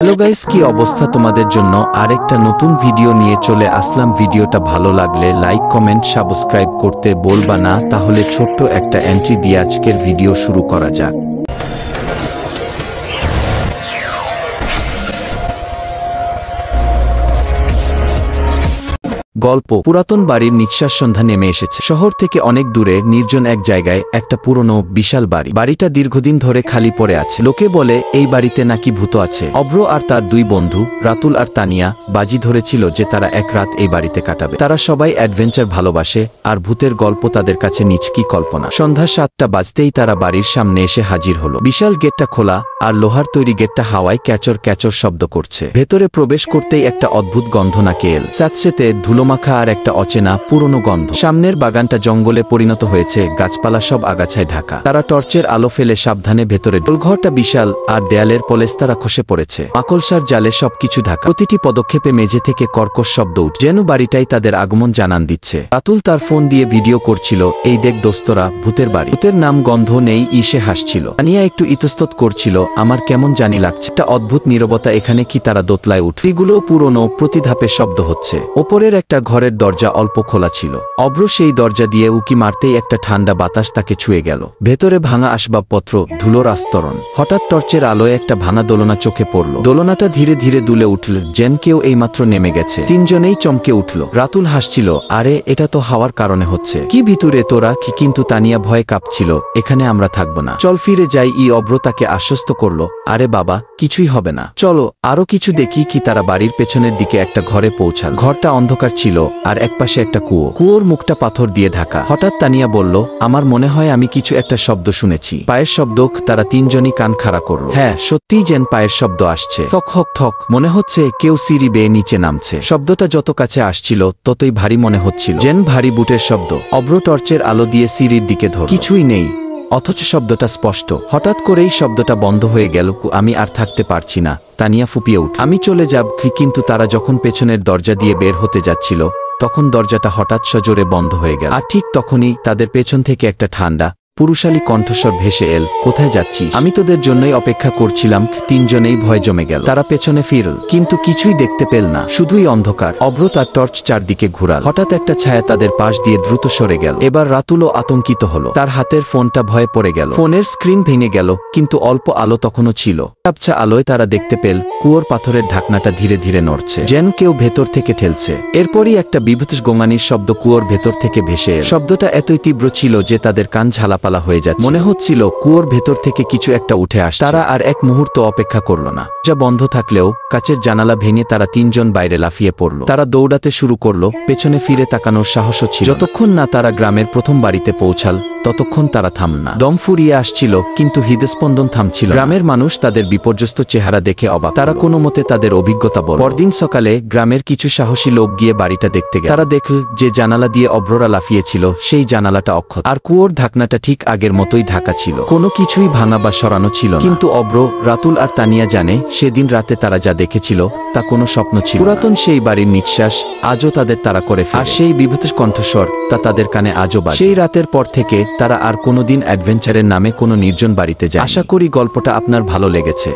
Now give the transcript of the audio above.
Hello guys, কি অবস্থা তোমাদের জন্য আরেকটা নতুন ভিডিও নিয়ে চলে আসলাম। ভিডিওটা ভালো লাগলে লাইক কমেন্ট সাবস্ক্রাইব করতে বলবা না। তাহলে ছোট্ট একটা এন্ট্রি দিয়ে আজকের ভিডিও শুরু করা যাক। গল্প। পুরাতন বাড়ির নিঃশ্বাস সন্ধ্যা নেমে এসেছে। শহর থেকে অনেক দূরে নির্জন এক জায়গায় একটা পুরনো বিশাল বাড়ি। বাড়িটা দীর্ঘদিন ধরে খালি পড়ে আছে। লোকে বলে এই বাড়িতে নাকি ভূত আছে। অব্র আর তার দুই বন্ধু রাতুল আর তানিয়া বাজি ধরেছিল যে তারা এক রাত এই বাড়িতে কাটাবে। তারা সবাই অ্যাডভেঞ্চার ভালোবাসে আর ভূতের গল্প তাদের কাছে নিছকি কল্পনা। সন্ধ্যা 7টা বাজতেই তারা বাড়ির সামনে এসে হাজির হলো। বিশাল গেটটা খোলা আর লোহার তৈরি গেটটা হাওয়ায় ক্যাচর ক্যাচর শব্দ করছে। ভেতরে প্রবেশ করতেই একটা অদ্ভুত গন্ধ নাকে এল। স্যাঁতসেঁতে ধুলোমাখা আর একটা অচেনা পুরনো গন্ধ। সামনের বাগানটা জঙ্গলে পরিণত হয়েছে, গাছপালা সব আগাছায় ঢাকা। তারা টর্চের আলো ফেলে সাবধানে ভেতরে। গোলঘরটা বিশাল আর দেয়ালের পলেস্তারা খসে পড়েছে। মাকড়সার জালে সবকিছু ঢাকা। প্রতিটি পদক্ষেপে মেঝে থেকে কর্কশ শব্দ উঠ, যেন বাড়িটাই তাদের আগমন জানান দিচ্ছে। রাতুল তার ফোন দিয়ে ভিডিও করছিল। এই দেখ দোস্তরা, ভূতের বাড়ি। ভূতের নাম গন্ধ নেই, ইসে হাসছিল। তানিয়া একটু ইতস্তত করছিল, আমার কেমন জানি লাগছে। একটা অদ্ভুত নীরবতা এখানে। কি তারা দোতলায় উঠ। এগুলো পুরনো, প্রতি ধাপে শব্দ হচ্ছে। ওপরের একটা ঘরের দরজা অল্প খোলা ছিল। অব্র সেই দরজা দিয়ে উকি মারতেই একটা ঠান্ডা বাতাস তাকে ছুঁয়ে গেল। ভেতরে ভাঙা আসবাবপত্র, ধুলোর আস্তরণ। হঠাৎ টর্চের আলোয় একটা ভাঙা দোলনা চোখে পড়ল। দোলনাটা ধীরে ধীরে দুলে উঠল, যেন কেউ এইমাত্র নেমে গেছে। তিনজনেই চমকে উঠল। রাতুল হাসছিল, আরে এটা তো হাওয়ার কারণে হচ্ছে। কি ভিতরে তোরা? কিন্তু তানিয়া ভয়ে কাঁপছিল। এখানে আমরা থাকবো না, চল ফিরে যাই। অব্র তাকে আশ্বস্ত করল, আরে বাবা, কিছুই হবে না, চলো আরো কিছু দেখি। কি তারা বাড়ির পেছনের দিকে একটা ঘরে পৌঁছাল। ঘরটা অন্ধকার ছিল আর একপাশে একটা কুয়ো। কুয়োর মুখটা পাথর দিয়ে ঢাকা। হঠাৎ তানিয়া বলল, আমার মনে হয় আমি কিছু একটা শব্দ শুনেছি। পায়ের শব্দ। তারা তিনজনই কান খাড়া করল। হ্যাঁ, সত্যিই যেন পায়ের শব্দ আসছে। ঠক হক ঠক। মনে হচ্ছে কেউ সিঁড়ি বেয়ে নিচে নামছে। শব্দটা যত কাছে আসছিল ততই ভারী মনে হচ্ছিল, যেন ভারী বুটের শব্দ। অব্র টর্চের আলো দিয়ে সিঁড়ির দিকে ধরল। কিছুই নেই, অথচ শব্দটা স্পষ্ট। হঠাৎ করেই শব্দটা বন্ধ হয়ে গেল। আমি আর থাকতে পারছি না, তানিয়া ফুপিয়ে উঠ। আমি চলে যাব। কিন্তু তারা যখন পেছনের দরজা দিয়ে বের হতে যাচ্ছিল তখন দরজাটা হঠাৎ সজোরে বন্ধ হয়ে গেল। আর ঠিক তখনই তাদের পেছন থেকে একটা ঠান্ডা পুরুষালী কণ্ঠস্বর ভেসে এল, কোথায় যাচ্ছিস? আমি তোদের জন্যই অপেক্ষা করছিলাম। তিনজনেই ভয় জমে গেল। তারা পেছনে ফিরল, কিন্তু কিছুই দেখতে পেল না, শুধুই অন্ধকার। অব্র তার টর্চ চারদিকে ঘুরাল। হঠাৎ একটা ছায়া তাদের পাশ দিয়ে দ্রুত সরে গেল। এবার রাতুলও আতঙ্কিত হলো। তার হাতের ফোনটা ভয়ে পড়ে গেল। ফোনের স্ক্রিন ভেঙে গেল, কিন্তু অল্প আলো তখনও ছিল। আবছা আলোয় তারা দেখতে পেল কুয়োর পাথরের ঢাকনাটা ধীরে ধীরে নড়ছে, যেন কেউ ভেতর থেকে ঠেলছে। এরপরই একটা বিভৎস গোঙানির শব্দ কুয়োর ভেতর থেকে ভেসে এল। শব্দটা এতই তীব্র ছিল যে তাদের কান ঝালাপালা হয়ে যাচ্ছে। মনে হচ্ছিল কুয়োর ভেতর থেকে কিছু একটা উঠে আসছে। তারা আর এক মুহূর্ত অপেক্ষা করল না। যা বন্ধ থাকলেও কাচের জানালা ভেঙে তারা তিনজন বাইরে লাফিয়ে পড়ল। তারা দৌড়াতে শুরু করলো, পেছনে ফিরে তাকানোর সাহসও ছিল। যতক্ষণ না তারা গ্রামের প্রথম বাড়িতে পৌঁছাল ততক্ষণ তারা থামল না। দম ফুরিয়ে আসছিল, কিন্তু হৃদস্পন্দন থামছিল। গ্রামের মানুষ তাদের বিপর্যস্ত চেহারা দেখে অবাক। তারা কোনো মতে তাদের অভিজ্ঞতা বলল। পরদিন সকালে গ্রামের কিছু সাহসী লোক গিয়ে বাড়িটা দেখতে গেল। তারা দেখল যে জানালা দিয়ে অব্ররা লাফিয়েছিল সেই জানালাটা অক্ষত, আর কুয়োর ঢাকনাটা ঠিক আগের মতোই ঢাকা ছিল। কোনো কিছুই ভাঙা বা সরানো ছিল না। কিন্তু অব্র, রাতুল আর তানিয়া জানে সেদিন রাতে তারা যা দেখেছিল তা কোনো স্বপ্ন ছিল। পুরাতন সেই বাড়ির নিঃশ্বাস আজও তাদের তাড়া করে ফেলে। আর সেই বিভৎস কণ্ঠস্বর তা তাদের কানে আজও বাজে। সেই রাতের পর থেকে তারা আর কোনোদিন অ্যাডভেঞ্চারের নামে কোনো নির্জন বাড়িতে যায়। আশা করি গল্পটা আপনার ভালো লেগেছে।